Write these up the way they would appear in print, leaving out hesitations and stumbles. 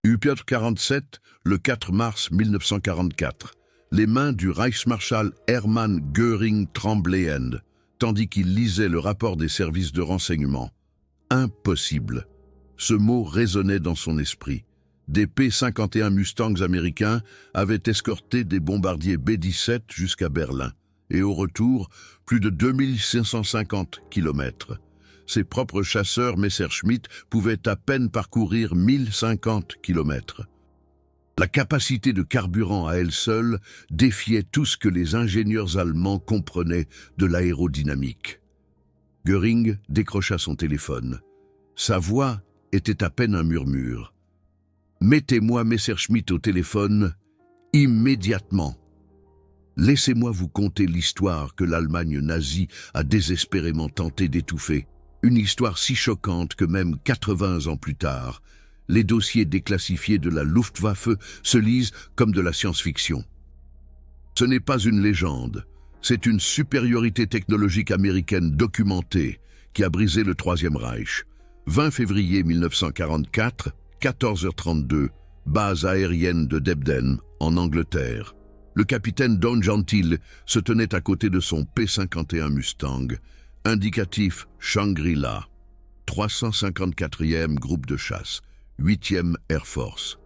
UPR-47, le 4 mars 1944. Les mains du Reichsmarschall Hermann Göring tremblaient, tandis qu'il lisait le rapport des services de renseignement. Impossible. Ce mot résonnait dans son esprit. Des P-51 Mustangs américains avaient escorté des bombardiers B-17 jusqu'à Berlin. Et au retour, plus de 2550 kilomètres. Ses propres chasseurs Messerschmitt pouvaient à peine parcourir 1050 kilomètres. La capacité de carburant à elle seule défiait tout ce que les ingénieurs allemands comprenaient de l'aérodynamique. Göring décrocha son téléphone. Sa voix était à peine un murmure. « Mettez-moi Messerschmitt au téléphone immédiatement. Laissez-moi vous conter l'histoire que l'Allemagne nazie a désespérément tenté d'étouffer. Une histoire si choquante que même 80 ans plus tard, les dossiers déclassifiés de la Luftwaffe se lisent comme de la science-fiction. Ce n'est pas une légende, c'est une supériorité technologique américaine documentée qui a brisé le Troisième Reich. 20 février 1944, 14h32, base aérienne de Debden, en Angleterre. Le capitaine Don Gentile se tenait à côté de son P-51 Mustang, indicatif Shangri-La, 354e groupe de chasse, 8e Air Force.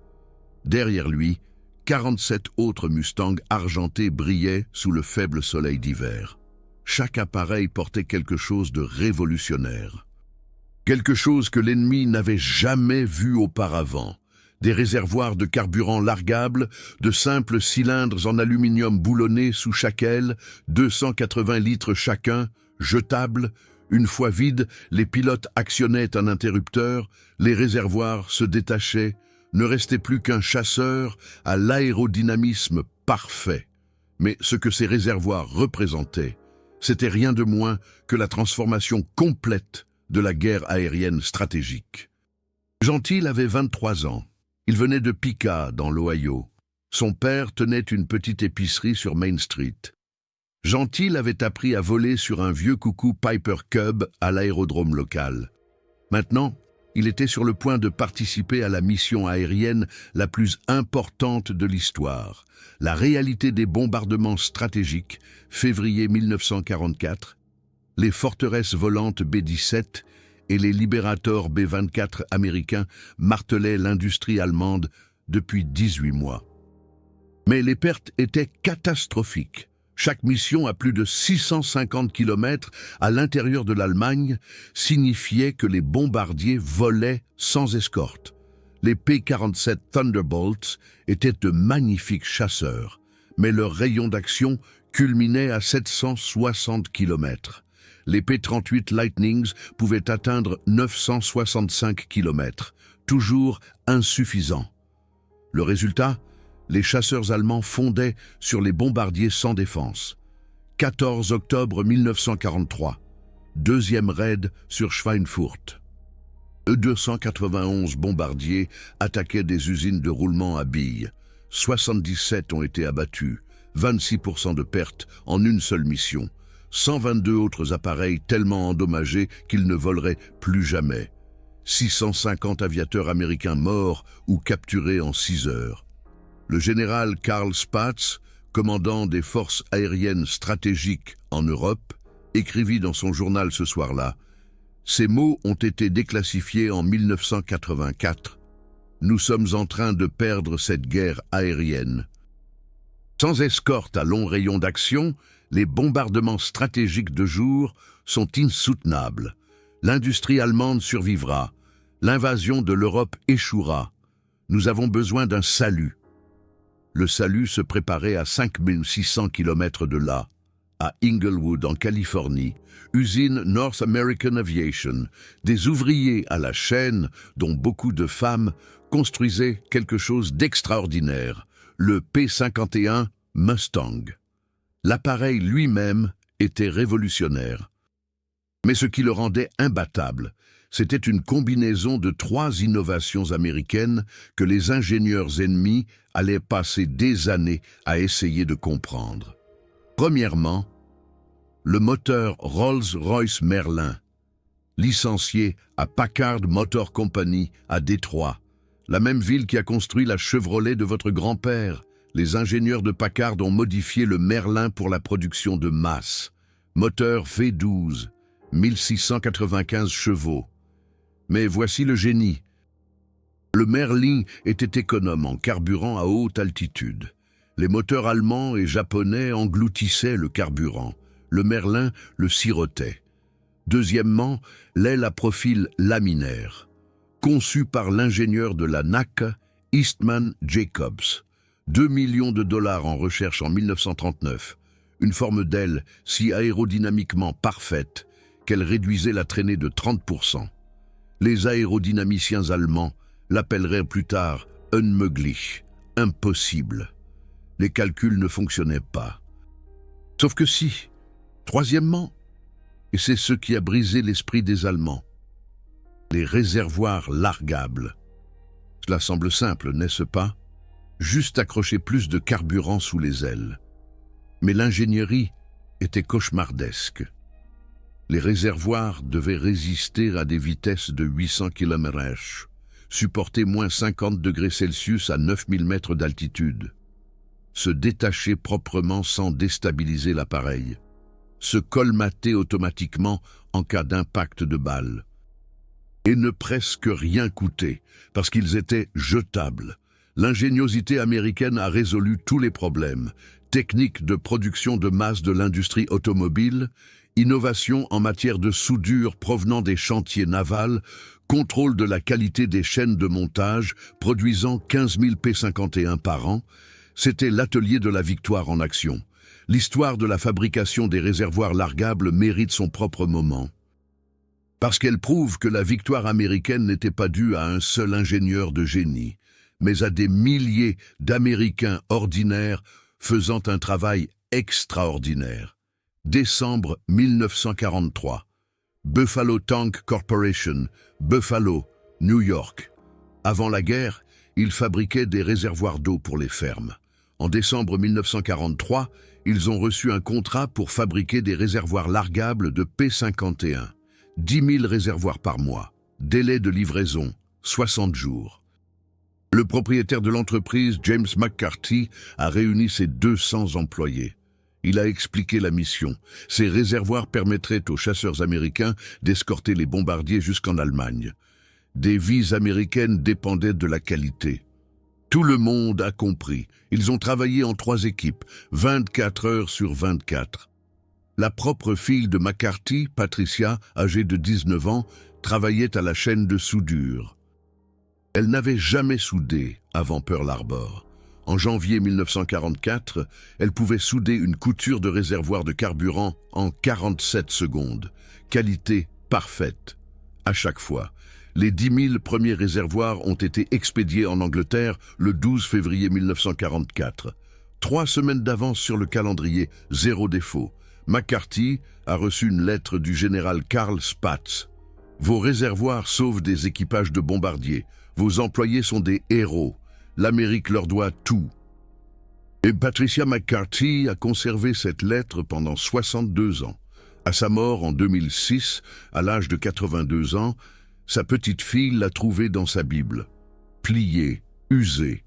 Derrière lui, 47 autres Mustangs argentés brillaient sous le faible soleil d'hiver. Chaque appareil portait quelque chose de révolutionnaire. Quelque chose que l'ennemi n'avait jamais vu auparavant. Des réservoirs de carburant largables, de simples cylindres en aluminium boulonnés sous chaque aile, 280 litres chacun, jetables. Une fois vides, les pilotes actionnaient un interrupteur, les réservoirs se détachaient, ne restait plus qu'un chasseur à l'aérodynamisme parfait. Mais ce que ces réservoirs représentaient, c'était rien de moins que la transformation complète de la guerre aérienne stratégique. Gentile avait 23 ans. Il venait de Piqua, dans l'Ohio. Son père tenait une petite épicerie sur Main Street. Gentile avait appris à voler sur un vieux coucou Piper Cub à l'aérodrome local. Maintenant, il était sur le point de participer à la mission aérienne la plus importante de l'histoire. La réalité des bombardements stratégiques, février 1944, les forteresses volantes B-17 et les Liberator B-24 américains martelaient l'industrie allemande depuis 18 mois. Mais les pertes étaient catastrophiques. Chaque mission à plus de 650 km à l'intérieur de l'Allemagne signifiait que les bombardiers volaient sans escorte. Les P-47 Thunderbolts étaient de magnifiques chasseurs, mais leur rayon d'action culminait à 760 km. Les P-38 Lightnings pouvaient atteindre 965 km, toujours insuffisant. Le résultat ? Les chasseurs allemands fondaient sur les bombardiers sans défense. 14 octobre 1943, deuxième raid sur Schweinfurt. 291 bombardiers attaquaient des usines de roulement à billes. 77 ont été abattus, 26% de pertes en une seule mission. 122 autres appareils tellement endommagés qu'ils ne voleraient plus jamais. 650 aviateurs américains morts ou capturés en 6 heures. Le général Karl Spaatz, commandant des forces aériennes stratégiques en Europe, écrivit dans son journal ce soir-là « Ces mots ont été déclassifiés en 1984. Nous sommes en train de perdre cette guerre aérienne. » Sans escorte à long rayon d'action, les bombardements stratégiques de jour sont insoutenables. L'industrie allemande survivra. L'invasion de l'Europe échouera. Nous avons besoin d'un salut. Le salut se préparait à 5600 km de là, à Inglewood en Californie, usine North American Aviation. Des ouvriers à la chaîne, dont beaucoup de femmes, construisaient quelque chose d'extraordinaire, le P-51 Mustang. L'appareil lui-même était révolutionnaire. Mais ce qui le rendait imbattable, c'était une combinaison de 3 innovations américaines que les ingénieurs ennemis allaient passer des années à essayer de comprendre. Premièrement, le moteur Rolls-Royce Merlin, licencié à Packard Motor Company à Détroit, la même ville qui a construit la Chevrolet de votre grand-père. Les ingénieurs de Packard ont modifié le Merlin pour la production de masse. Moteur V12, 1695 chevaux. Mais voici le génie. Le Merlin était économe en carburant à haute altitude. Les moteurs allemands et japonais engloutissaient le carburant. Le Merlin le sirotait. Deuxièmement, l'aile à profil laminaire, conçue par l'ingénieur de la NACA, Eastman Jacobs. 2 millions de dollars en recherche en 1939. Une forme d'aile si aérodynamiquement parfaite qu'elle réduisait la traînée de 30%. Les aérodynamiciens allemands l'appelleraient plus tard unmöglich, impossible. Les calculs ne fonctionnaient pas. Sauf que si. Troisièmement, et c'est ce qui a brisé l'esprit des Allemands, les réservoirs largables. Cela semble simple, n'est-ce pas? Juste accrocher plus de carburant sous les ailes. Mais l'ingénierie était cauchemardesque. Les réservoirs devaient résister à des vitesses de 800 km/h, supporter moins 50 degrés Celsius à 9000 mètres d'altitude, se détacher proprement sans déstabiliser l'appareil, se colmater automatiquement en cas d'impact de balle, et ne presque rien coûter, parce qu'ils étaient jetables. L'ingéniosité américaine a résolu tous les problèmes, techniques de production de masse de l'industrie automobile, innovation en matière de soudure provenant des chantiers navals, contrôle de la qualité des chaînes de montage produisant 15 000 P51 par an. C'était l'atelier de la victoire en action. L'histoire de la fabrication des réservoirs largables mérite son propre moment. Parce qu'elle prouve que la victoire américaine n'était pas due à un seul ingénieur de génie, mais à des milliers d'Américains ordinaires faisant un travail extraordinaire. Décembre 1943. Buffalo Tank Corporation, Buffalo, New York. Avant la guerre, ils fabriquaient des réservoirs d'eau pour les fermes. En décembre 1943, ils ont reçu un contrat pour fabriquer des réservoirs largables de P51. 10 000 réservoirs par mois. Délai de livraison, 60 jours. Le propriétaire de l'entreprise, James McCarthy, a réuni ses 200 employés. Il a expliqué la mission. Ces réservoirs permettraient aux chasseurs américains d'escorter les bombardiers jusqu'en Allemagne. Des vies américaines dépendaient de la qualité. Tout le monde a compris. Ils ont travaillé en 3 équipes, 24 heures sur 24. La propre fille de McCarthy, Patricia, âgée de 19 ans, travaillait à la chaîne de soudure. Elle n'avait jamais soudé avant Pearl Harbor. En janvier 1944, elle pouvait souder une couture de réservoir de carburant en 47 secondes. Qualité parfaite. À chaque fois. Les 10 000 premiers réservoirs ont été expédiés en Angleterre le 12 février 1944. 3 semaines d'avance sur le calendrier, 0 défaut. McCarthy a reçu une lettre du général Karl Spaatz. Vos réservoirs sauvent des équipages de bombardiers. Vos employés sont des héros. L'Amérique leur doit tout. Et Patricia McCarthy a conservé cette lettre pendant 62 ans. À sa mort en 2006, à l'âge de 82 ans, sa petite fille l'a trouvée dans sa Bible. Pliée, usée,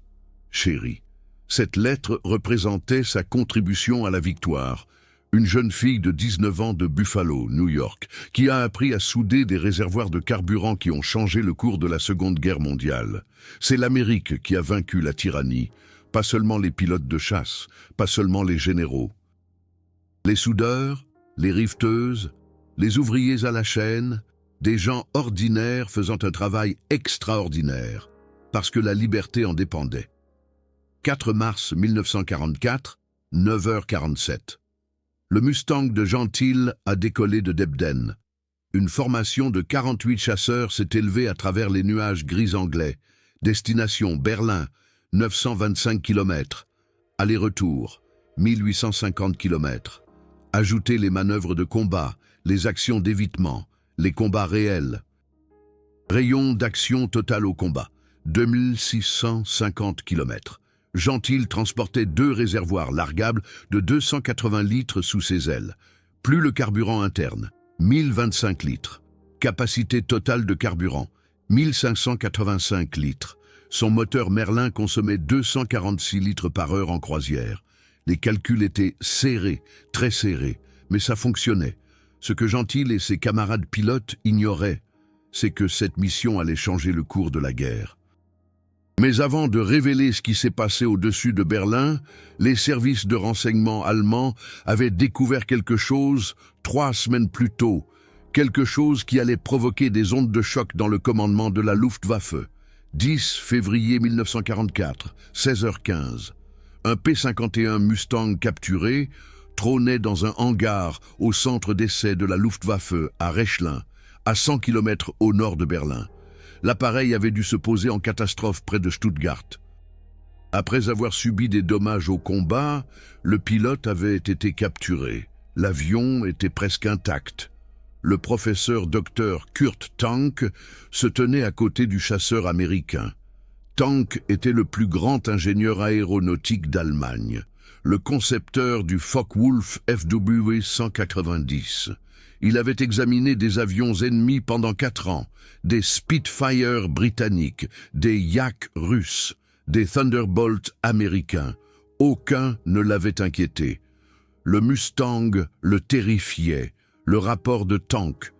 chérie. Cette lettre représentait sa contribution à la victoire. Une jeune fille de 19 ans de Buffalo, New York, qui a appris à souder des réservoirs de carburant qui ont changé le cours de la Seconde Guerre mondiale. C'est l'Amérique qui a vaincu la tyrannie, pas seulement les pilotes de chasse, pas seulement les généraux. Les soudeurs, les riveteuses, les ouvriers à la chaîne, des gens ordinaires faisant un travail extraordinaire, parce que la liberté en dépendait. 4 mars 1944, 9h47. Le Mustang de Gentil a décollé de Debden. Une formation de 48 chasseurs s'est élevée à travers les nuages gris anglais. Destination Berlin, 925 km. Aller-retour, 1850 km. Ajoutez les manœuvres de combat, les actions d'évitement, les combats réels. Rayon d'action total au combat, 2650 km. Gentil transportait 2 réservoirs largables de 280 litres sous ses ailes, plus le carburant interne, 1025 litres. Capacité totale de carburant, 1585 litres. Son moteur Merlin consommait 246 litres par heure en croisière. Les calculs étaient serrés, très serrés, mais ça fonctionnait. Ce que Gentil et ses camarades pilotes ignoraient, c'est que cette mission allait changer le cours de la guerre. Mais avant de révéler ce qui s'est passé au-dessus de Berlin, les services de renseignement allemands avaient découvert quelque chose 3 semaines plus tôt, quelque chose qui allait provoquer des ondes de choc dans le commandement de la Luftwaffe. 10 février 1944, 16h15. Un P-51 Mustang capturé trônait dans un hangar au centre d'essai de la Luftwaffe à Rechlin, à 100 km au nord de Berlin. L'appareil avait dû se poser en catastrophe près de Stuttgart. Après avoir subi des dommages au combat, le pilote avait été capturé. L'avion était presque intact. Le professeur Dr Kurt Tank se tenait à côté du chasseur américain. Tank était le plus grand ingénieur aéronautique d'Allemagne, le concepteur du Focke-Wulf FW 190. Il avait examiné des avions ennemis pendant 4 ans, des Spitfire britanniques, des Yak russes, des Thunderbolt américains. Aucun ne l'avait inquiété. Le Mustang le terrifiait, le rapport de Tank,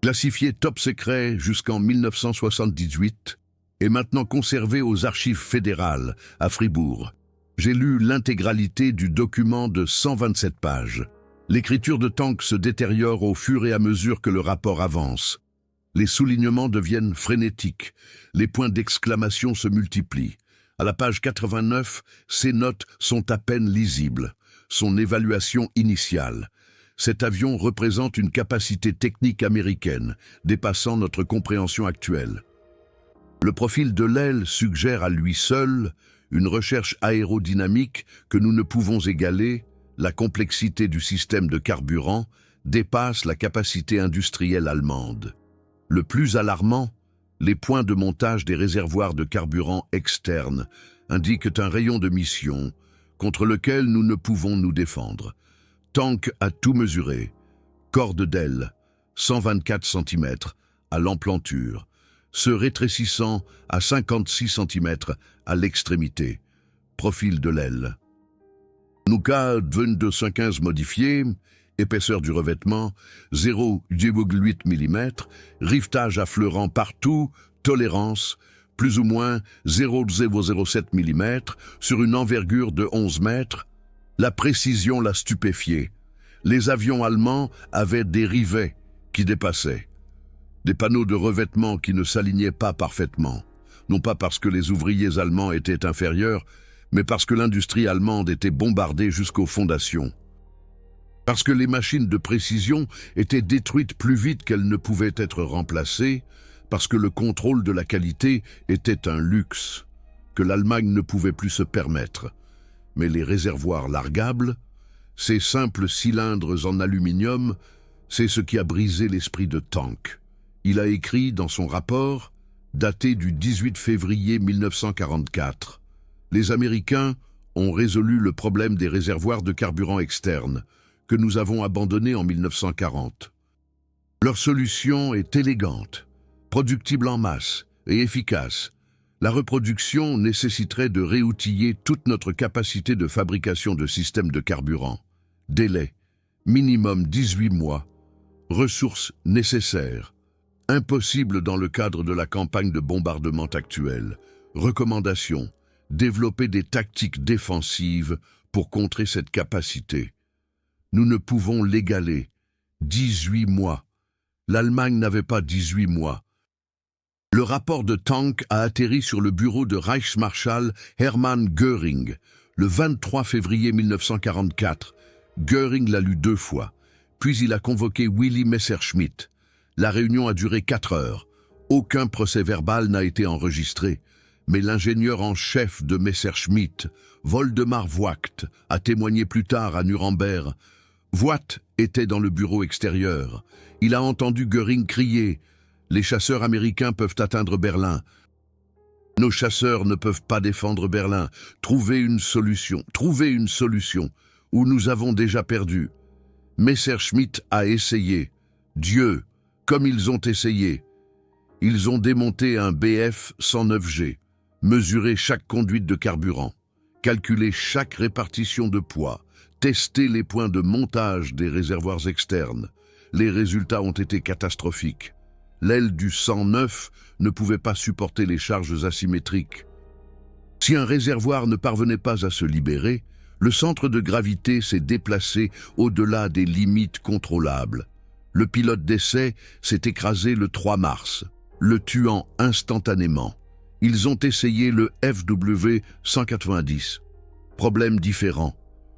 classifié top secret jusqu'en 1978, est maintenant conservé aux archives fédérales à Fribourg. J'ai lu l'intégralité du document de 127 pages. L'écriture de Tank se détériore au fur et à mesure que le rapport avance. Les soulignements deviennent frénétiques, les points d'exclamation se multiplient. À la page 89, ces notes sont à peine lisibles. Son évaluation initiale. Cet avion représente une capacité technique américaine, dépassant notre compréhension actuelle. Le profil de l'aile suggère à lui seul une recherche aérodynamique que nous ne pouvons égaler. La complexité du système de carburant dépasse la capacité industrielle allemande. Le plus alarmant, les points de montage des réservoirs de carburant externes indiquent un rayon de mission contre lequel nous ne pouvons nous défendre. Tank a tout mesuré. Corde d'aile, 124 cm à l'emplanture, se rétrécissant à 56 cm à l'extrémité. Profil de l'aile. Nuka 2215 modifié, épaisseur du revêtement, 0,8 mm, rivetage affleurant partout, tolérance, plus ou moins 0,007 mm, sur une envergure de 11 mètres. La précision l'a stupéfié. Les avions allemands avaient des rivets qui dépassaient. Des panneaux de revêtement qui ne s'alignaient pas parfaitement, non pas parce que les ouvriers allemands étaient inférieurs, mais parce que l'industrie allemande était bombardée jusqu'aux fondations. Parce que les machines de précision étaient détruites plus vite qu'elles ne pouvaient être remplacées, parce que le contrôle de la qualité était un luxe que l'Allemagne ne pouvait plus se permettre. Mais les réservoirs largables, ces simples cylindres en aluminium, c'est ce qui a brisé l'esprit de Tank. Il a écrit dans son rapport, daté du 18 février 1944, « Les Américains ont résolu le problème des réservoirs de carburant externes que nous avons abandonnés en 1940. Leur solution est élégante, productible en masse et efficace. La reproduction nécessiterait de réoutiller toute notre capacité de fabrication de systèmes de carburant. Délai, minimum 18 mois. Ressources nécessaires. Impossible dans le cadre de la campagne de bombardement actuelle. Recommandations. Développer des tactiques défensives pour contrer cette capacité. Nous ne pouvons l'égaler. 18 mois. L'Allemagne n'avait pas 18 mois. Le rapport de Tank a atterri sur le bureau de Reichsmarschall Hermann Göring le 23 février 1944. Göring l'a lu 2 fois. Puis il a convoqué Willy Messerschmitt. La réunion a duré 4 heures. Aucun procès-verbal n'a été enregistré. Mais l'ingénieur en chef de Messerschmitt, Woldemar Voigt, a témoigné plus tard à Nuremberg. Voigt était dans le bureau extérieur. Il a entendu Göring crier « Les chasseurs américains peuvent atteindre Berlin. Nos chasseurs ne peuvent pas défendre Berlin. Trouvez une solution, ou nous avons déjà perdu. » Messerschmitt a essayé. Dieu, comme ils ont essayé. Ils ont démonté un Bf-109G. Mesurer chaque conduite de carburant, calculer chaque répartition de poids, tester les points de montage des réservoirs externes. Les résultats ont été catastrophiques. L'aile du 109 ne pouvait pas supporter les charges asymétriques. Si un réservoir ne parvenait pas à se libérer, le centre de gravité s'est déplacé au-delà des limites contrôlables. Le pilote d'essai s'est écrasé le 3 mars, le tuant instantanément. Ils ont essayé le FW-190. Problème différent.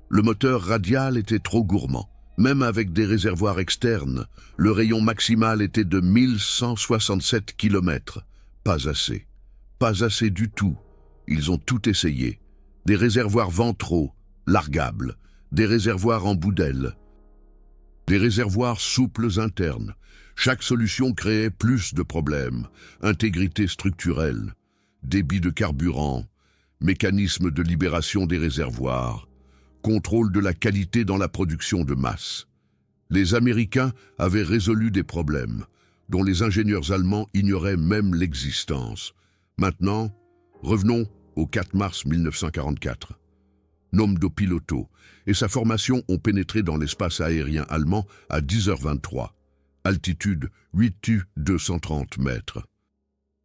Le moteur radial était trop gourmand. Même avec des réservoirs externes, le rayon maximal était de 1167 km. Pas assez. Pas assez du tout. Ils ont tout essayé. Des réservoirs ventraux, largables. Des réservoirs en bout d'aile. Des réservoirs souples internes. Chaque solution créait plus de problèmes. Intégrité structurelle, débit de carburant, mécanisme de libération des réservoirs, contrôle de la qualité dans la production de masse. Les Américains avaient résolu des problèmes, dont les ingénieurs allemands ignoraient même l'existence. Maintenant, revenons au 4 mars 1944. Nomdo Piloto et sa formation ont pénétré dans l'espace aérien allemand à 10h23. Altitude 8230 mètres.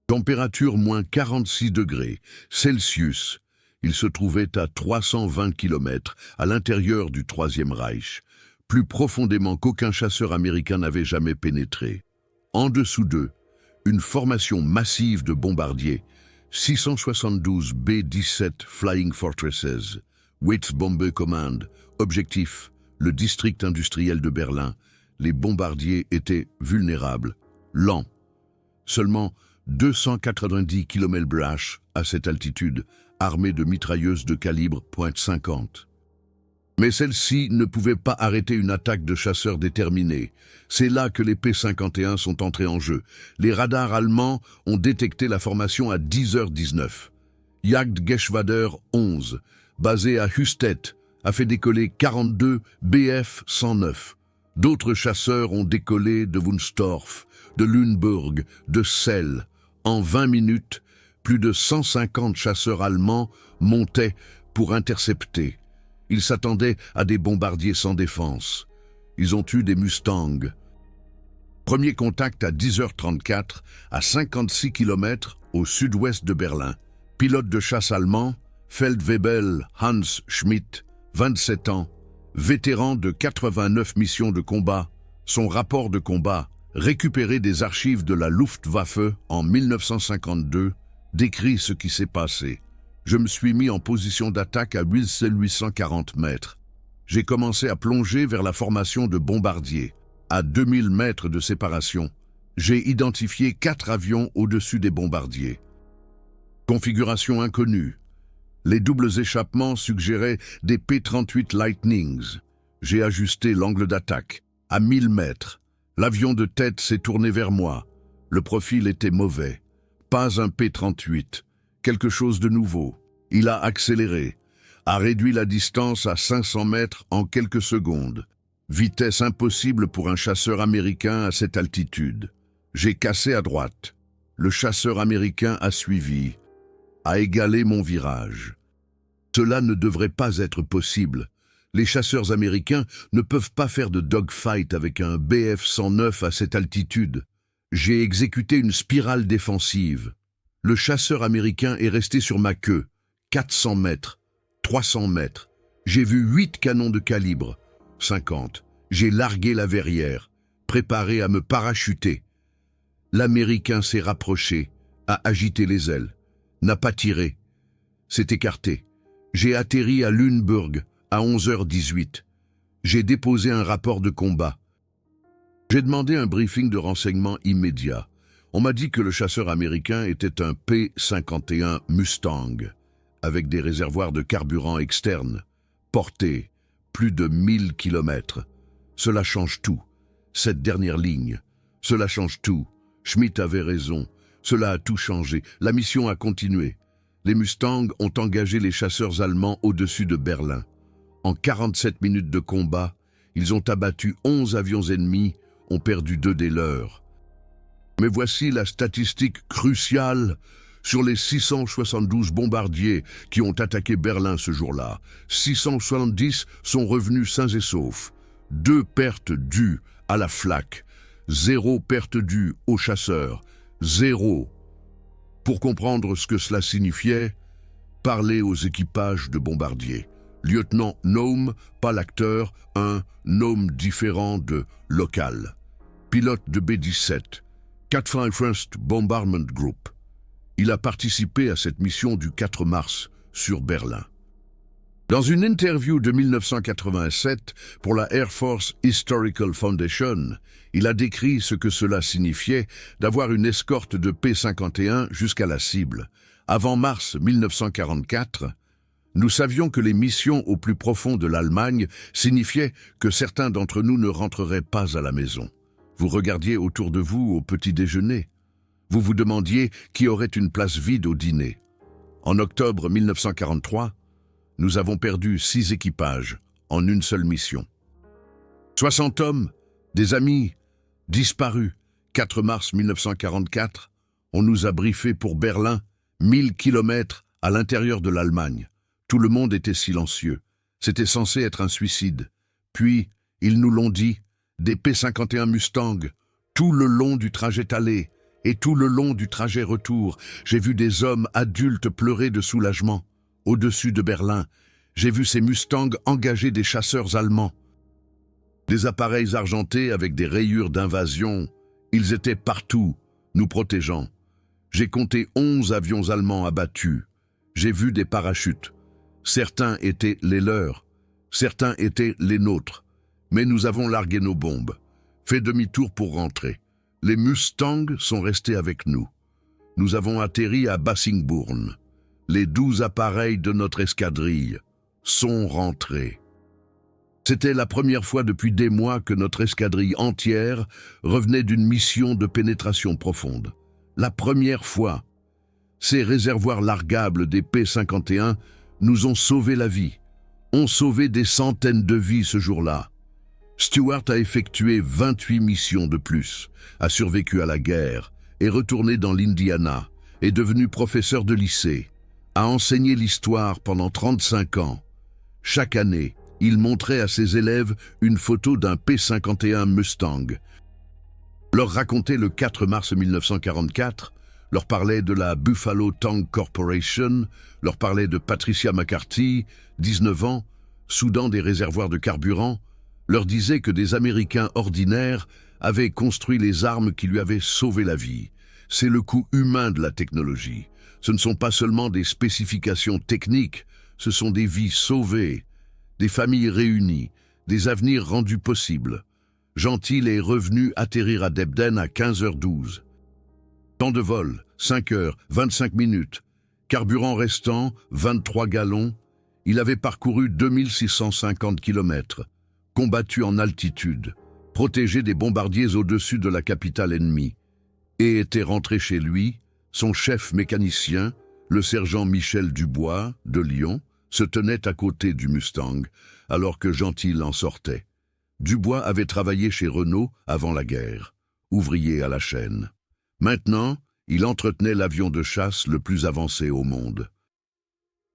Température moins 46 degrés Celsius. Il se trouvait à 320 km à l'intérieur du Troisième Reich, plus profondément qu'aucun chasseur américain n'avait jamais pénétré. En dessous d'eux, une formation massive de bombardiers, 672 B-17 Flying Fortresses, Witz Bomber Command, objectif, le district industriel de Berlin. Les bombardiers étaient vulnérables, lents. Seulement 290 km/h à cette altitude, armés de mitrailleuses de calibre .50. Mais celles-ci ne pouvaient pas arrêter une attaque de chasseurs déterminés. C'est là que les P-51 sont entrés en jeu. Les radars allemands ont détecté la formation à 10h19. Jagdgeschwader 11, basé à Höchstädt, a fait décoller 42 Bf-109. D'autres chasseurs ont décollé de Wunstorf, de Lüneburg, de Celle. En 20 minutes, plus de 150 chasseurs allemands montaient pour intercepter. Ils s'attendaient à des bombardiers sans défense. Ils ont eu des Mustangs. Premier contact à 10h34, à 56 km au sud-ouest de Berlin. Pilote de chasse allemand, Feldwebel Hans Schmidt, 27 ans, vétéran de 89 missions de combat. Son rapport de combat, récupéré des archives de la Luftwaffe en 1952, décrit ce qui s'est passé. Je me suis mis en position d'attaque à 840 mètres. J'ai commencé à plonger vers la formation de bombardiers. À 2000 mètres de séparation, j'ai identifié 4 avions au-dessus des bombardiers. Configuration inconnue. Les doubles échappements suggéraient des P-38 Lightnings. J'ai ajusté l'angle d'attaque. À 1000 mètres, l'avion de tête s'est tourné vers moi. Le profil était mauvais. Pas un P-38. Quelque chose de nouveau. Il a accéléré, a réduit la distance à 500 mètres en quelques secondes. Vitesse impossible pour un chasseur américain à cette altitude. J'ai cassé à droite. Le chasseur américain a suivi, a égalé mon virage. Cela ne devrait pas être possible. Les chasseurs américains ne peuvent pas faire de dogfight avec un Bf-109 à cette altitude. J'ai exécuté une spirale défensive. Le chasseur américain est resté sur ma queue. 400 mètres, 300 mètres. J'ai vu 8 canons de calibre, 50. J'ai largué la verrière, préparé à me parachuter. L'Américain s'est rapproché, a agité les ailes, n'a pas tiré, s'est écarté. J'ai atterri à Lüneburg à 11h18. J'ai déposé un rapport de combat. J'ai demandé un briefing de renseignement immédiat. On m'a dit que le chasseur américain était un P-51 Mustang, avec des réservoirs de carburant externes, portée plus de 1000 km. Cela change tout. Cette dernière ligne, cela change tout. Schmidt avait raison. Cela a tout changé. La mission a continué. Les Mustangs ont engagé les chasseurs allemands au-dessus de Berlin. En 47 minutes de combat, ils ont abattu 11 avions ennemis, ont perdu 2 des leurs. Mais voici la statistique cruciale. Sur les 672 bombardiers qui ont attaqué Berlin ce jour-là, 670 sont revenus sains et saufs. 2 pertes dues à la flak, 0 perte due aux chasseurs, 0. Pour comprendre ce que cela signifiait, parlez aux équipages de bombardiers. Lieutenant Nome, pas l'acteur, un Nome différent de local. Pilote de B-17, 451st Bombardment Group. Il a participé à cette mission du 4 mars sur Berlin. Dans une interview de 1987 pour la Air Force Historical Foundation, il a décrit ce que cela signifiait d'avoir une escorte de P-51 jusqu'à la cible. Avant mars 1944, nous savions que les missions au plus profond de l'Allemagne signifiaient que certains d'entre nous ne rentreraient pas à la maison. Vous regardiez autour de vous au petit déjeuner. Vous vous demandiez qui aurait une place vide au dîner. En octobre 1943, nous avons perdu 6 équipages en une seule mission. 60 hommes, des amis, disparus. 4 mars 1944, on nous a briefés pour Berlin, 1000 kilomètres à l'intérieur de l'Allemagne. Tout le monde était silencieux. C'était censé être un suicide. Puis, ils nous l'ont dit, des P-51 Mustang, tout le long du trajet aller et tout le long du trajet retour. J'ai vu des hommes adultes pleurer de soulagement. Au-dessus de Berlin, j'ai vu ces Mustangs engager des chasseurs allemands. Des appareils argentés avec des rayures d'invasion, ils étaient partout, nous protégeant. J'ai compté 11 avions allemands abattus. J'ai vu des parachutes. Certains étaient les leurs, certains étaient les nôtres. Mais nous avons largué nos bombes, fait demi-tour pour rentrer. Les Mustangs sont restés avec nous. Nous avons atterri à Bassingbourn. Les 12 appareils de notre escadrille sont rentrés. C'était la première fois depuis des mois que notre escadrille entière revenait d'une mission de pénétration profonde. La première fois. Ces réservoirs largables des P-51 nous ont sauvé la vie, ont sauvé des centaines de vies ce jour-là. Stewart a effectué 28 missions de plus, a survécu à la guerre, est retourné dans l'Indiana, est devenu professeur de lycée, a enseigné l'histoire pendant 35 ans. Chaque année, il montrait à ses élèves une photo d'un P-51 Mustang. Leur racontait le 4 mars 1944, leur parlait de la Buffalo Tank Corporation, leur parlait de Patricia McCarthy, 19 ans, soudant des réservoirs de carburant, leur disait que des Américains ordinaires avaient construit les armes qui lui avaient sauvé la vie. C'est le coût humain de la technologie. Ce ne sont pas seulement des spécifications techniques, ce sont des vies sauvées, des familles réunies, des avenirs rendus possibles. Gentil est revenu atterrir à Debden à 15h12. Temps de vol, 5 heures, 25 minutes. Carburant restant, 23 gallons. Il avait parcouru 2650 km. Combattu en altitude, protégé des bombardiers au-dessus de la capitale ennemie, et était rentré chez lui. Son chef mécanicien, le sergent Michel Dubois, de Lyon, se tenait à côté du Mustang, alors que Gentil en sortait. Dubois avait travaillé chez Renault avant la guerre, ouvrier à la chaîne. Maintenant, il entretenait l'avion de chasse le plus avancé au monde.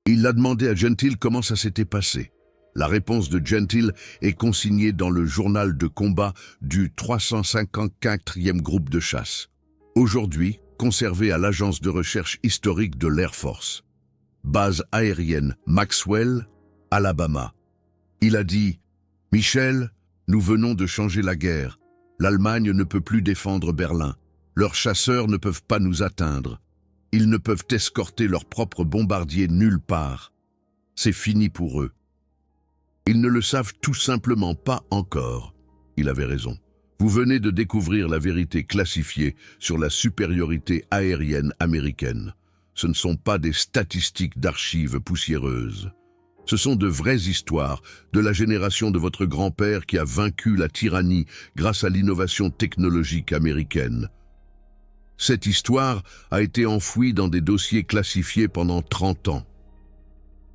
Il a demandé à Gentil comment ça s'était passé. La réponse de Gentil est consignée dans le journal de combat du 354e groupe de chasse. Aujourd'hui, conservé à l'agence de recherche historique de l'Air Force. Base aérienne Maxwell, Alabama. Il a dit « Michel, nous venons de changer la guerre. L'Allemagne ne peut plus défendre Berlin. Leurs chasseurs ne peuvent pas nous atteindre. Ils ne peuvent escorter leurs propres bombardiers nulle part. C'est fini pour eux. Ils ne le savent tout simplement pas encore. » Il avait raison. Vous venez de découvrir la vérité classifiée sur la supériorité aérienne américaine. Ce ne sont pas des statistiques d'archives poussiéreuses. Ce sont de vraies histoires de la génération de votre grand-père qui a vaincu la tyrannie grâce à l'innovation technologique américaine. Cette histoire a été enfouie dans des dossiers classifiés pendant 30 ans.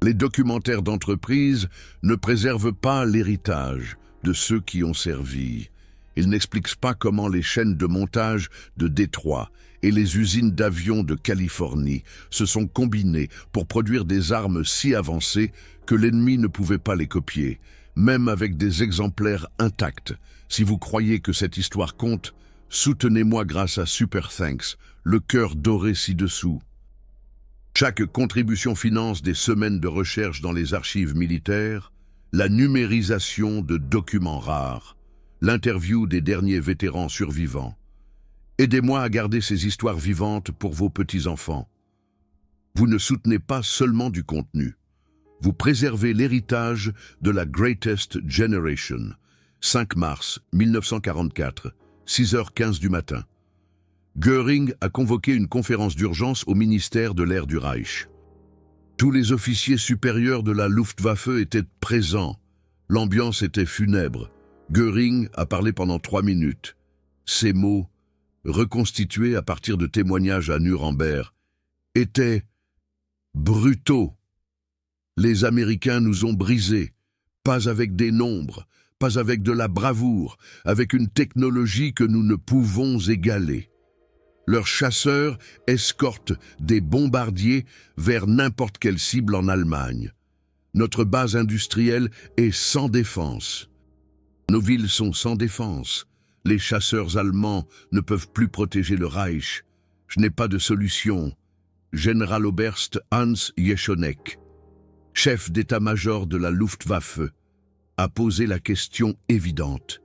Les documentaires d'entreprise ne préservent pas l'héritage de ceux qui ont servi. Ils n'expliquent pas comment les chaînes de montage de Détroit et les usines d'avions de Californie se sont combinées pour produire des armes si avancées que l'ennemi ne pouvait pas les copier, même avec des exemplaires intacts. Si vous croyez que cette histoire compte, soutenez-moi grâce à Super Thanks, le cœur doré ci-dessous. Chaque contribution finance des semaines de recherche dans les archives militaires, la numérisation de documents rares, l'interview des derniers vétérans survivants. Aidez-moi à garder ces histoires vivantes pour vos petits-enfants. Vous ne soutenez pas seulement du contenu. Vous préservez l'héritage de la Greatest Generation. 5 mars 1944, 6h15 du matin. Göring a convoqué une conférence d'urgence au ministère de l'air du Reich. Tous les officiers supérieurs de la Luftwaffe étaient présents. L'ambiance était funèbre. Göring a parlé pendant 3 minutes. Ces mots, reconstitués à partir de témoignages à Nuremberg, étaient brutaux. Les Américains nous ont brisés, pas avec des nombres, pas avec de la bravoure, avec une technologie que nous ne pouvons égaler. Leurs chasseurs escortent des bombardiers vers n'importe quelle cible en Allemagne. Notre base industrielle est sans défense. Nos villes sont sans défense. Les chasseurs allemands ne peuvent plus protéger le Reich. Je n'ai pas de solution. Général-Oberst Hans Jeschonnek, chef d'état-major de la Luftwaffe, a posé la question évidente.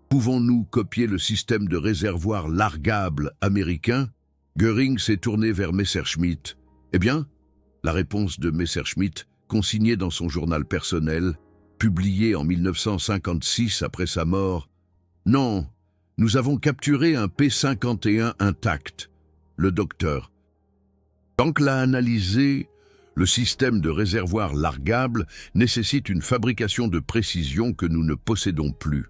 Pouvons-nous copier le système de réservoir largable américain? Göring s'est tourné vers Messerschmitt. Eh bien, la réponse de Messerschmitt, consignée dans son journal personnel, publié en 1956 après sa mort, « Non, nous avons capturé un P-51 intact. » Le docteur. Tant que l'a analysé, le système de réservoir largable nécessite une fabrication de précision que nous ne possédons plus.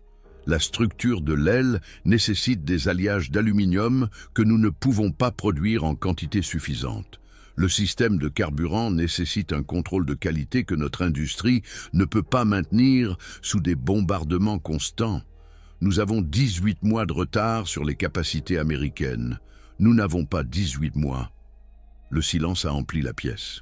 La structure de l'aile nécessite des alliages d'aluminium que nous ne pouvons pas produire en quantité suffisante. Le système de carburant nécessite un contrôle de qualité que notre industrie ne peut pas maintenir sous des bombardements constants. Nous avons 18 mois de retard sur les capacités américaines. Nous n'avons pas 18 mois. Le silence a empli la pièce.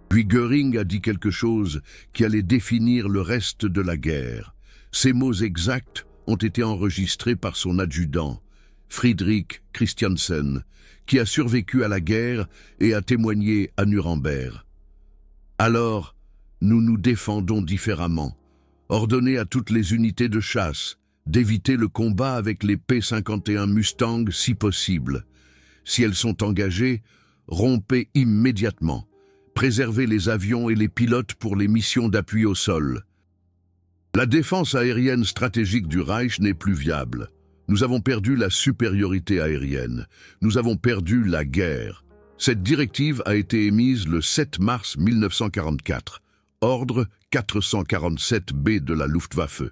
Puis Göring a dit quelque chose qui allait définir le reste de la guerre. Ces mots exacts ont été enregistrés par son adjudant, Friedrich Christiansen, qui a survécu à la guerre et a témoigné à Nuremberg. Alors, nous nous défendons différemment. Ordonnez à toutes les unités de chasse d'éviter le combat avec les P-51 Mustang si possible. Si elles sont engagées, rompez immédiatement. Préservez les avions et les pilotes pour les missions d'appui au sol. La défense aérienne stratégique du Reich n'est plus viable. Nous avons perdu la supériorité aérienne. Nous avons perdu la guerre. Cette directive a été émise le 7 mars 1944. Ordre 447B de la Luftwaffe,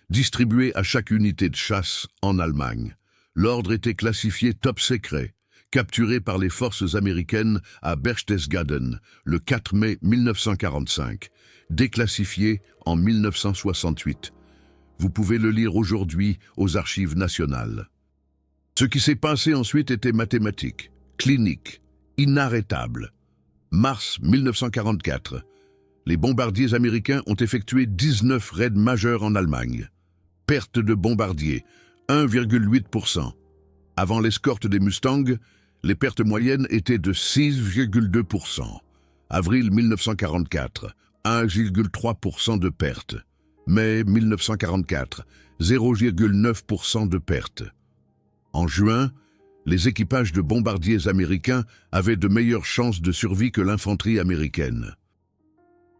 distribué à chaque unité de chasse en Allemagne. L'ordre était classifié top secret, capturé par les forces américaines à Berchtesgaden le 4 mai 1945, déclassifié en 1968. Vous pouvez le lire aujourd'hui aux Archives nationales. Ce qui s'est passé ensuite était mathématique, clinique, inarrêtable. Mars 1944. Les bombardiers américains ont effectué 19 raids majeurs en Allemagne. Perte de bombardiers, 1,8%. Avant l'escorte des Mustangs, les pertes moyennes étaient de 6,2%. Avril 1944, 1,3% de pertes. Mai 1944, 0,9% de pertes. En juin, les équipages de bombardiers américains avaient de meilleures chances de survie que l'infanterie américaine.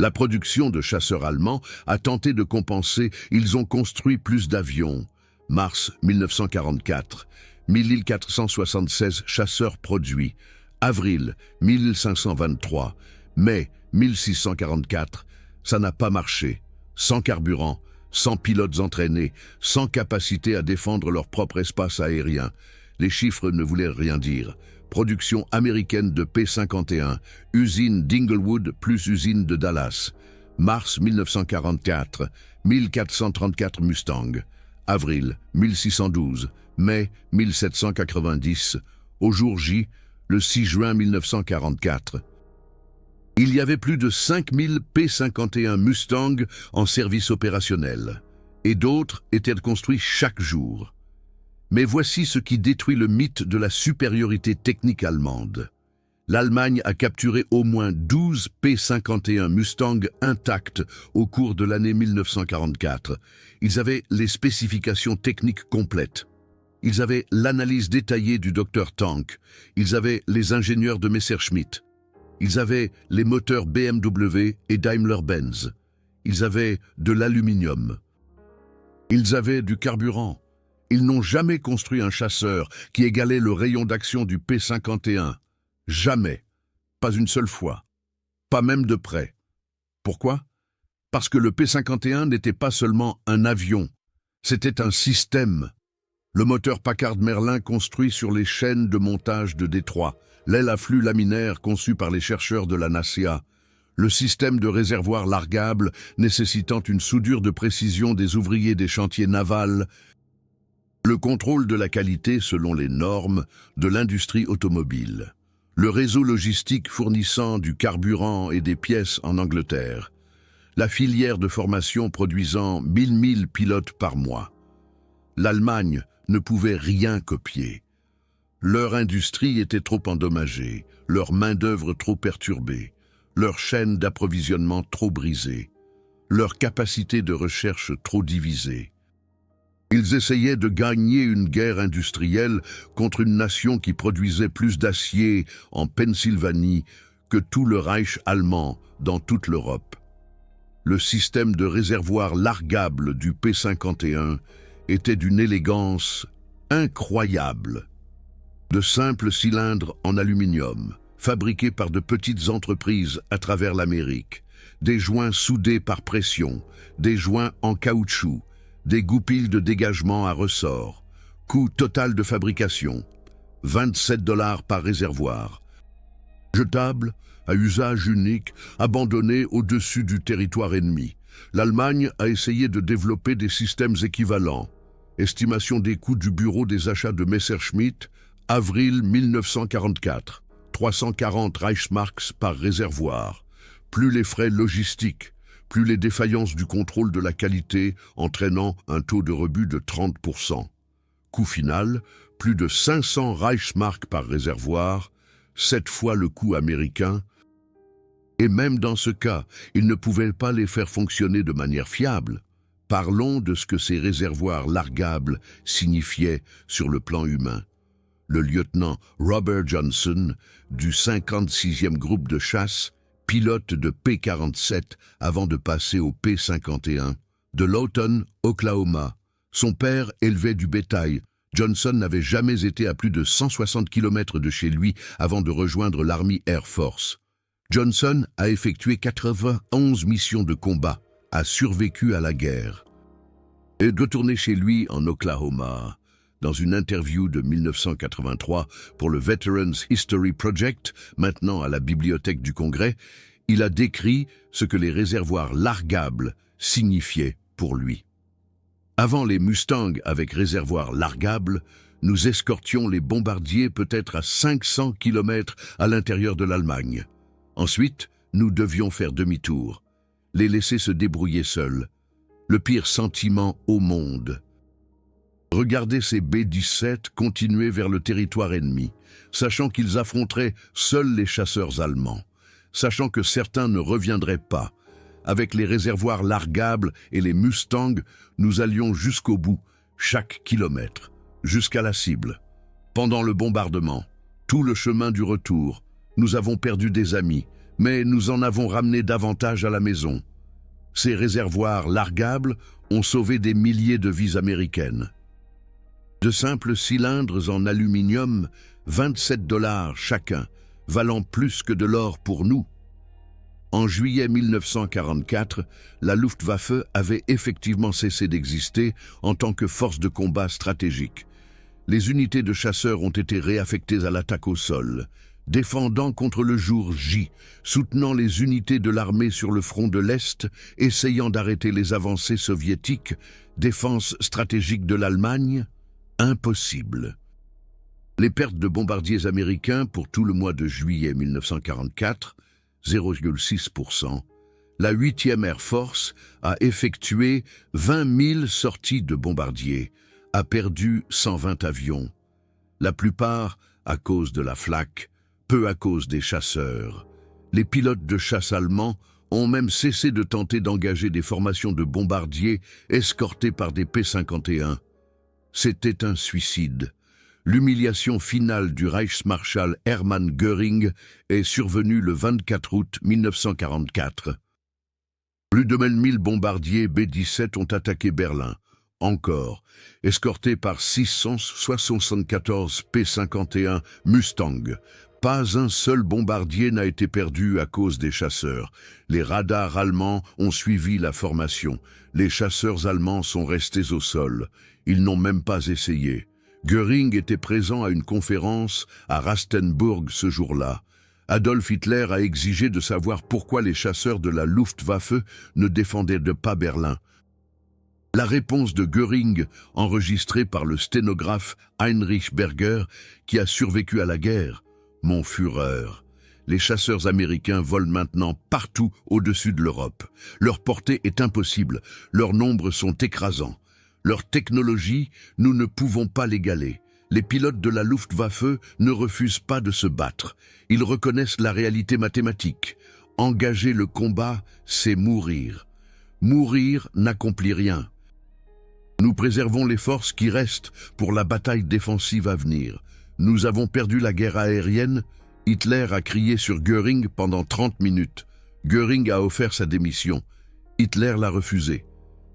La production de chasseurs allemands a tenté de compenser, ils ont construit plus d'avions. Mars 1944, 1476 chasseurs produits. Avril 1523, mai 1644, ça n'a pas marché. Sans carburant, sans pilotes entraînés, sans capacité à défendre leur propre espace aérien. Les chiffres ne voulaient rien dire. Production américaine de P-51, usine d'Inglewood plus usine de Dallas. Mars 1944, 1434 Mustang. Avril 1612, mai 1790, au jour J, le 6 juin 1944. Il y avait plus de 5000 P-51 Mustang en service opérationnel, et d'autres étaient construits chaque jour. Mais voici ce qui détruit le mythe de la supériorité technique allemande. L'Allemagne a capturé au moins 12 P-51 Mustang intacts au cours de l'année 1944. Ils avaient les spécifications techniques complètes. Ils avaient l'analyse détaillée du Dr Tank. Ils avaient les ingénieurs de Messerschmitt. Ils avaient les moteurs BMW et Daimler-Benz. Ils avaient de l'aluminium. Ils avaient du carburant. Ils n'ont jamais construit un chasseur qui égalait le rayon d'action du P-51. Jamais. Pas une seule fois. Pas même de près. Pourquoi? Parce que le P-51 n'était pas seulement un avion. C'était un système. Le moteur Packard Merlin construit sur les chaînes de montage de Détroit, l'aile à flux laminaire conçue par les chercheurs de la NASIA, le système de réservoir largable nécessitant une soudure de précision des ouvriers des chantiers navals, le contrôle de la qualité selon les normes de l'industrie automobile, le réseau logistique fournissant du carburant et des pièces en Angleterre, la filière de formation produisant 1000 pilotes par mois. L'Allemagne ne pouvait rien copier. Leur industrie était trop endommagée, leur main-d'œuvre trop perturbée, leur chaîne d'approvisionnement trop brisée, leur capacité de recherche trop divisée. Ils essayaient de gagner une guerre industrielle contre une nation qui produisait plus d'acier en Pennsylvanie que tout le Reich allemand dans toute l'Europe. Le système de réservoir largable du P-51 était d'une élégance incroyable. De simples cylindres en aluminium, fabriqués par de petites entreprises à travers l'Amérique, des joints soudés par pression, des joints en caoutchouc, des goupilles de dégagement à ressort, coût total de fabrication, $27 par réservoir. Jetable, à usage unique, abandonné au-dessus du territoire ennemi. L'Allemagne a essayé de développer des systèmes équivalents. Estimation des coûts du bureau des achats de Messerschmitt, avril 1944, 340 Reichsmarks par réservoir. Plus les frais logistiques, plus les défaillances du contrôle de la qualité entraînant un taux de rebut de 30%. Coût final, plus de 500 Reichsmarks par réservoir, 7 fois le coût américain. Et même dans ce cas, ils ne pouvaient pas les faire fonctionner de manière fiable. Parlons de ce que ces réservoirs largables signifiaient sur le plan humain. Le lieutenant Robert Johnson, du 56e groupe de chasse, pilote de P-47 avant de passer au P-51, de Lawton, Oklahoma. Son père élevait du bétail. Johnson n'avait jamais été à plus de 160 km de chez lui avant de rejoindre l'Army Air Force. Johnson a effectué 91 missions de combat, a survécu à la guerre. Et de retourner chez lui en Oklahoma, dans une interview de 1983 pour le Veterans History Project, maintenant à la Bibliothèque du Congrès, il a décrit ce que les réservoirs largables signifiaient pour lui. Avant les Mustangs avec réservoirs largables, nous escortions les bombardiers peut-être à 500 km à l'intérieur de l'Allemagne. Ensuite, nous devions faire demi-tour, les laisser se débrouiller seuls. Le pire sentiment au monde. Regarder ces B-17 continuer vers le territoire ennemi, sachant qu'ils affronteraient seuls les chasseurs allemands, sachant que certains ne reviendraient pas. Avec les réservoirs largables et les Mustangs, nous allions jusqu'au bout, chaque kilomètre, jusqu'à la cible. Pendant le bombardement, tout le chemin du retour, nous avons perdu des amis, mais nous en avons ramené davantage à la maison. Ces réservoirs largables ont sauvé des milliers de vies américaines. De simples cylindres en aluminium, $27 chacun, valant plus que de l'or pour nous. En juillet 1944, la Luftwaffe avait effectivement cessé d'exister en tant que force de combat stratégique. Les unités de chasseurs ont été réaffectées à l'attaque au sol, défendant contre le jour J, soutenant les unités de l'armée sur le front de l'Est, essayant d'arrêter les avancées soviétiques, défense stratégique de l'Allemagne, impossible. Les pertes de bombardiers américains pour tout le mois de juillet 1944, 0,6%. La 8e Air Force a effectué 20 000 sorties de bombardiers, a perdu 120 avions. La plupart à cause de la flak, peu à cause des chasseurs. Les pilotes de chasse allemands ont même cessé de tenter d'engager des formations de bombardiers escortés par des P-51. C'était un suicide. L'humiliation finale du Reichsmarschall Hermann Göring est survenue le 24 août 1944. Plus de 1000 bombardiers B-17 ont attaqué Berlin. Encore, escortés par 674 P-51 Mustang. Pas un seul bombardier n'a été perdu à cause des chasseurs. Les radars allemands ont suivi la formation. Les chasseurs allemands sont restés au sol. Ils n'ont même pas essayé. Göring était présent à une conférence à Rastenburg ce jour-là. Adolf Hitler a exigé de savoir pourquoi les chasseurs de la Luftwaffe ne défendaient pas Berlin. La réponse de Göring, enregistrée par le sténographe Heinrich Berger, qui a survécu à la guerre. « Mon Führer, les chasseurs américains volent maintenant partout au-dessus de l'Europe. Leur portée est impossible, leurs nombres sont écrasants. Leur technologie, nous ne pouvons pas l'égaler. Les pilotes de la Luftwaffe ne refusent pas de se battre. Ils reconnaissent la réalité mathématique. Engager le combat, c'est mourir. Mourir n'accomplit rien. Nous préservons les forces qui restent pour la bataille défensive à venir. Nous avons perdu la guerre aérienne. Hitler a crié sur Göring pendant 30 minutes. Göring a offert sa démission. Hitler l'a refusé.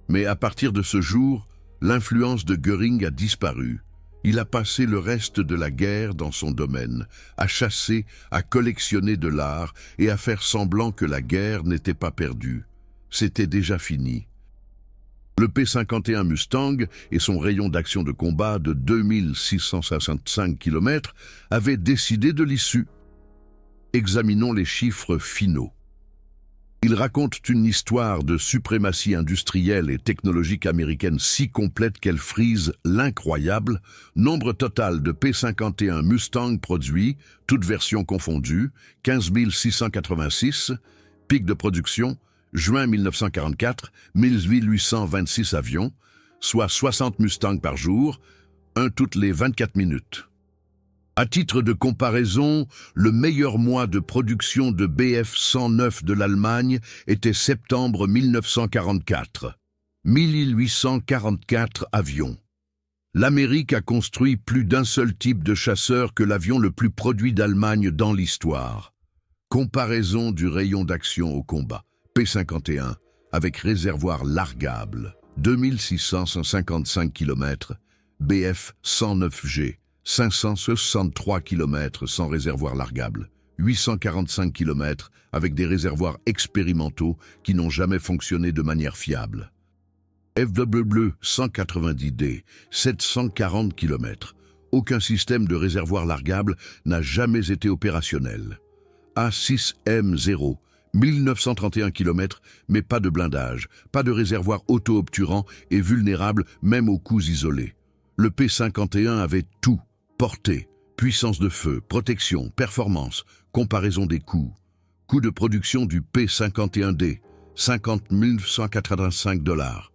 Mais à partir de ce jour, l'influence de Göring a disparu. Il a passé le reste de la guerre dans son domaine, à chasser, à collectionner de l'art et à faire semblant que la guerre n'était pas perdue. C'était déjà fini. Le P-51 Mustang et son rayon d'action de combat de 2665 km avaient décidé de l'issue. Examinons les chiffres finaux. Ils racontent une histoire de suprématie industrielle et technologique américaine si complète qu'elle frise l'incroyable nombre total de P-51 Mustang produits, toutes versions confondues, 15 686, pic de production, juin 1944, 1826 avions, soit 60 Mustangs par jour, un toutes les 24 minutes. À titre de comparaison, le meilleur mois de production de Bf-109 de l'Allemagne était septembre 1944. 1844 avions. L'Amérique a construit plus d'un seul type de chasseur que l'avion le plus produit d'Allemagne dans l'histoire. Comparaison du rayon d'action au combat. P-51 avec réservoir largable. 2655 km. Bf-109G. 563 km sans réservoir largable, 845 km avec des réservoirs expérimentaux qui n'ont jamais fonctionné de manière fiable. FW 190D, 740 km. Aucun système de réservoir largable n'a jamais été opérationnel. A6M0, 1931 km, mais pas de blindage, pas de réservoir auto-obturant et vulnérable même aux coups isolés. Le P-51 avait tout. Portée, puissance de feu, protection, performance, comparaison des coûts. Coût de production du P-51D, 50 185 $.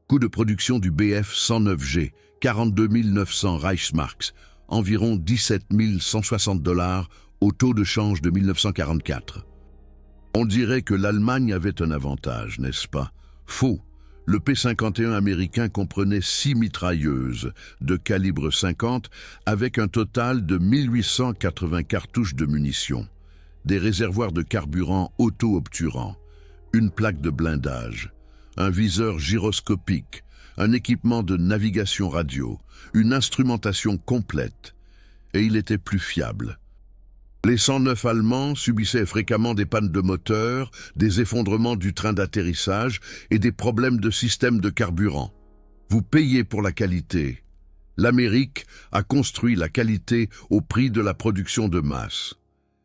Coût de production du Bf-109G, 42 900 Reichsmarks, environ 17 160 $ au taux de change de 1944. On dirait que l'Allemagne avait un avantage, n'est-ce pas? Faux. Le P-51 américain comprenait 6 mitrailleuses de calibre 50 avec un total de 1880 cartouches de munitions, des réservoirs de carburant auto-obturants, une plaque de blindage, un viseur gyroscopique, un équipement de navigation radio, une instrumentation complète, et il était plus fiable. Les 109 Allemands subissaient fréquemment des pannes de moteur, des effondrements du train d'atterrissage et des problèmes de système de carburant. Vous payez pour la qualité. L'Amérique a construit la qualité au prix de la production de masse.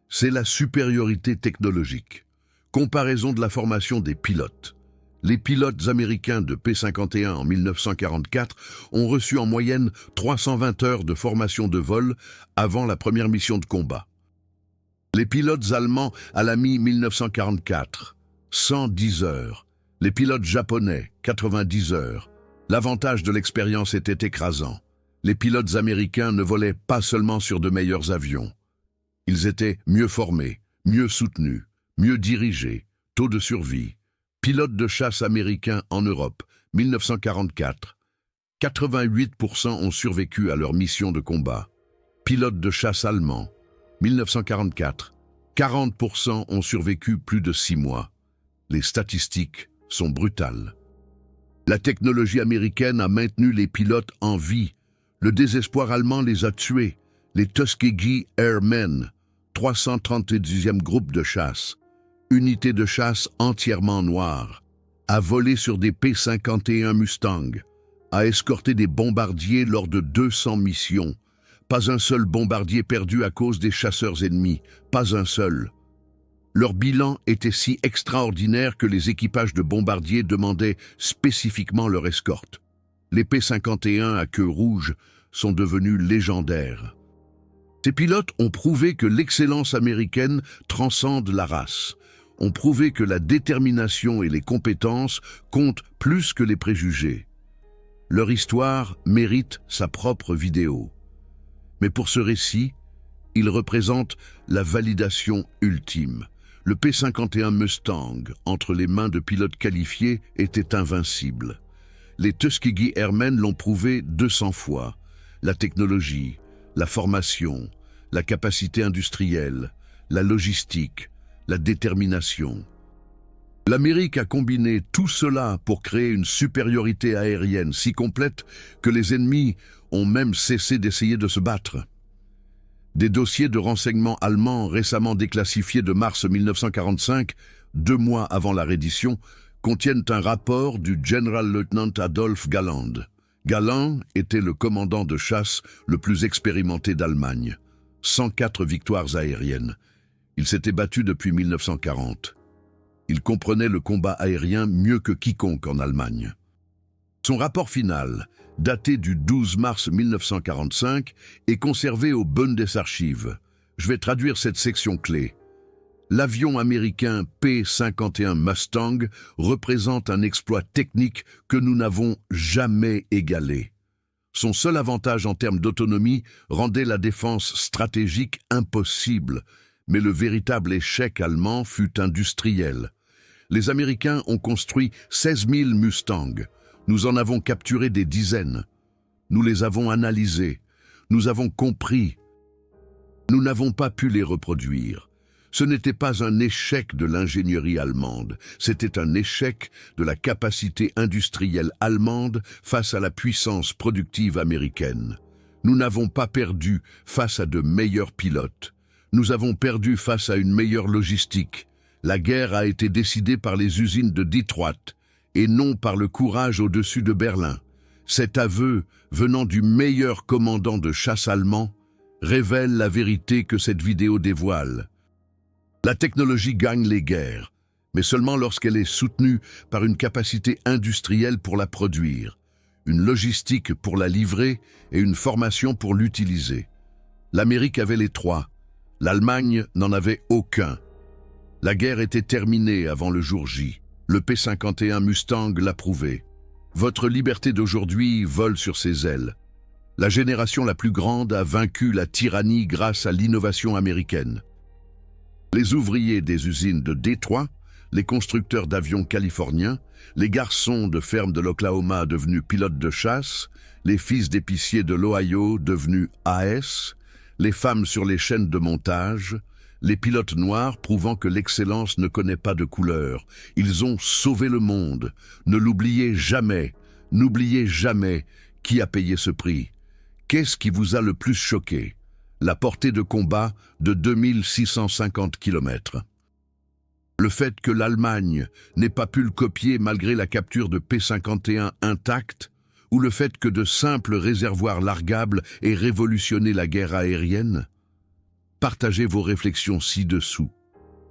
C'est la supériorité technologique. Comparaison de la formation des pilotes. Les pilotes américains de P-51 en 1944 ont reçu en moyenne 320 heures de formation de vol avant la première mission de combat. Les pilotes allemands à la mi-1944, 110 heures. Les pilotes japonais, 90 heures. L'avantage de l'expérience était écrasant. Les pilotes américains ne volaient pas seulement sur de meilleurs avions. Ils étaient mieux formés, mieux soutenus, mieux dirigés, taux de survie. Pilotes de chasse américains en Europe, 1944. 88% ont survécu à leur mission de combat. Pilotes de chasse allemands, 1944. 40% ont survécu plus de 6 mois. Les statistiques sont brutales. La technologie américaine a maintenu les pilotes en vie. Le désespoir allemand les a tués. Les Tuskegee Airmen, 332e groupe de chasse, unité de chasse entièrement noire, a volé sur des P-51 Mustang, a escorté des bombardiers lors de 200 missions. Pas un seul bombardier perdu à cause des chasseurs ennemis, pas un seul. Leur bilan était si extraordinaire que les équipages de bombardiers demandaient spécifiquement leur escorte. Les P-51 à queue rouge sont devenus légendaires. Ces pilotes ont prouvé que l'excellence américaine transcende la race, ont prouvé que la détermination et les compétences comptent plus que les préjugés. Leur histoire mérite sa propre vidéo. Mais pour ce récit, il représente la validation ultime. Le P-51 Mustang, entre les mains de pilotes qualifiés, était invincible. Les Tuskegee Airmen l'ont prouvé 200 fois. La technologie, la formation, la capacité industrielle, la logistique, la détermination. L'Amérique a combiné tout cela pour créer une supériorité aérienne si complète que les ennemis ont même cessé d'essayer de se battre. Des dossiers de renseignement allemands récemment déclassifiés de mars 1945, 2 mois avant la reddition, contiennent un rapport du Generalleutnant Adolf Galland. Galland était le commandant de chasse le plus expérimenté d'Allemagne. 104 victoires aériennes. Il s'était battu depuis 1940. Il comprenait le combat aérien mieux que quiconque en Allemagne. Son rapport final, daté du 12 mars 1945, est conservé au Bundesarchiv. Je vais traduire cette section clé. L'avion américain P-51 Mustang représente un exploit technique que nous n'avons jamais égalé. Son seul avantage en termes d'autonomie rendait la défense stratégique impossible, mais le véritable échec allemand fut industriel. Les Américains ont construit 16 000 Mustangs. Nous en avons capturé des dizaines. Nous les avons analysés. Nous avons compris. Nous n'avons pas pu les reproduire. Ce n'était pas un échec de l'ingénierie allemande, c'était un échec de la capacité industrielle allemande face à la puissance productive américaine. Nous n'avons pas perdu face à de meilleurs pilotes. Nous avons perdu face à une meilleure logistique. La guerre a été décidée par les usines de Detroit et non par le courage au-dessus de Berlin. Cet aveu, venant du meilleur commandant de chasse allemand, révèle la vérité que cette vidéo dévoile. La technologie gagne les guerres, mais seulement lorsqu'elle est soutenue par une capacité industrielle pour la produire, une logistique pour la livrer et une formation pour l'utiliser. L'Amérique avait les trois. L'Allemagne n'en avait aucun. La guerre était terminée avant le jour J. Le P-51 Mustang l'a prouvé. Votre liberté d'aujourd'hui vole sur ses ailes. La génération la plus grande a vaincu la tyrannie grâce à l'innovation américaine. Les ouvriers des usines de Détroit, les constructeurs d'avions californiens, les garçons de ferme de l'Oklahoma devenus pilotes de chasse, les fils d'épiciers de l'Ohio devenus AS, les femmes sur les chaînes de montage, les pilotes noirs prouvant que l'excellence ne connaît pas de couleur. Ils ont sauvé le monde. Ne l'oubliez jamais. N'oubliez jamais qui a payé ce prix. Qu'est-ce qui vous a le plus choqué? La portée de combat de 2650 km. Le fait que l'Allemagne n'ait pas pu le copier malgré la capture de P-51 intacte, ou le fait que de simples réservoirs largables aient révolutionné la guerre aérienne? Partagez vos réflexions ci-dessous.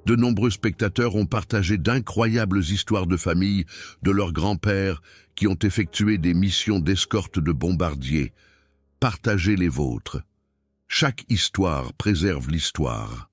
De nombreux spectateurs ont partagé d'incroyables histoires de famille de leurs grands-pères qui ont effectué des missions d'escorte de bombardiers. Partagez les vôtres. Chaque histoire préserve l'histoire.